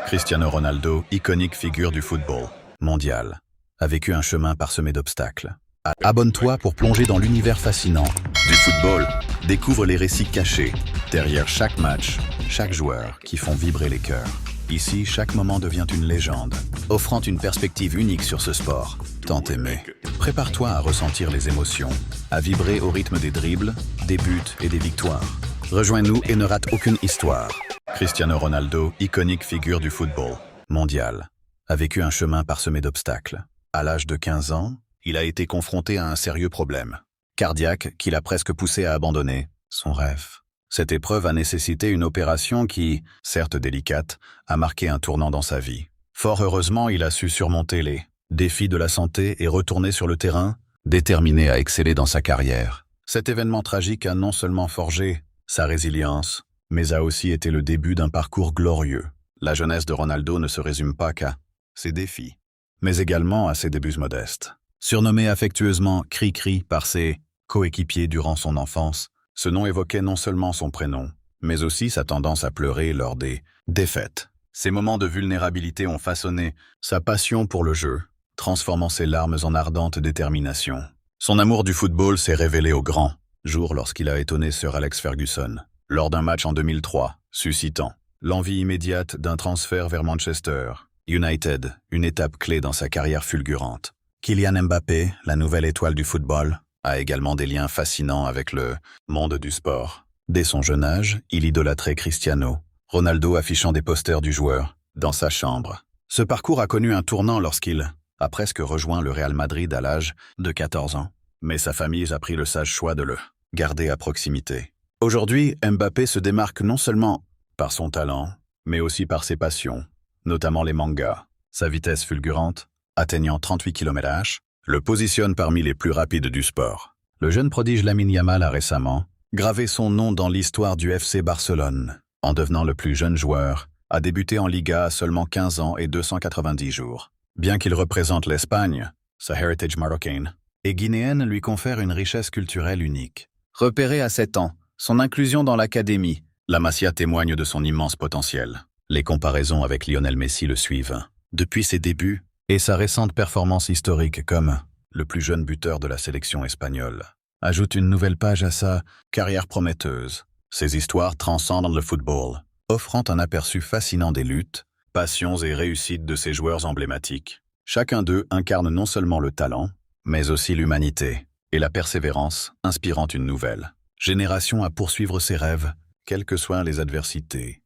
Cristiano Ronaldo, iconique figure du football mondial, a vécu un chemin parsemé d'obstacles. Abonne-toi pour plonger dans l'univers fascinant du football. Découvre les récits cachés derrière chaque match, chaque joueur qui font vibrer les cœurs. Ici, chaque moment devient une légende, offrant une perspective unique sur ce sport tant aimé. Prépare-toi à ressentir les émotions, à vibrer au rythme des dribbles, des buts et des victoires. Rejoins-nous et ne rate aucune histoire. Cristiano Ronaldo, iconique figure du football mondial, a vécu un chemin parsemé d'obstacles. À l'âge de 15 ans, il a été confronté à un sérieux problème cardiaque qui l'a presque poussé à abandonner son rêve. Cette épreuve a nécessité une opération qui, certes délicate, a marqué un tournant dans sa vie. Fort heureusement, il a su surmonter les défis de la santé et retourner sur le terrain, déterminé à exceller dans sa carrière. Cet événement tragique a non seulement forgé sa résilience, mais a aussi été le début d'un parcours glorieux. La jeunesse de Ronaldo ne se résume pas qu'à ses défis, mais également à ses débuts modestes. Surnommé affectueusement Cri-Cri par ses coéquipiers durant son enfance, ce nom évoquait non seulement son prénom, mais aussi sa tendance à pleurer lors des défaites. Ces moments de vulnérabilité ont façonné sa passion pour le jeu, transformant ses larmes en ardente détermination. Son amour du football s'est révélé au grand jour lorsqu'il a étonné Sir Alex Ferguson, lors d'un match en 2003, suscitant l'envie immédiate d'un transfert vers Manchester United, une étape clé dans sa carrière fulgurante. Kylian Mbappé, la nouvelle étoile du football, a également des liens fascinants avec le monde du sport. Dès son jeune âge, il idolâtrait Cristiano Ronaldo, affichant des posters du joueur dans sa chambre. Ce parcours a connu un tournant lorsqu'il a presque rejoint le Real Madrid à l'âge de 14 ans. Mais sa famille a pris le sage choix de le garder à proximité. Aujourd'hui, Mbappé se démarque non seulement par son talent, mais aussi par ses passions, notamment les mangas. Sa vitesse fulgurante, atteignant 38 km/h, le positionne parmi les plus rapides du sport. Le jeune prodige Lamine Yamal a récemment gravé son nom dans l'histoire du FC Barcelone, en devenant le plus jeune joueur à débuter en Liga à seulement 15 ans et 290 jours. Bien qu'il représente l'Espagne, sa héritage marocaine et guinéenne lui confère une richesse culturelle unique. Repéré à 7 ans, son inclusion dans l'académie, la Masia témoigne de son immense potentiel. Les comparaisons avec Lionel Messi le suivent depuis ses débuts, et sa récente performance historique comme le plus jeune buteur de la sélection espagnole ajoute une nouvelle page à sa carrière prometteuse. Ces histoires transcendent le football, offrant un aperçu fascinant des luttes, passions et réussites de ces joueurs emblématiques. Chacun d'eux incarne non seulement le talent, mais aussi l'humanité et la persévérance, inspirant une nouvelle génération à poursuivre ses rêves, quelles que soient les adversités.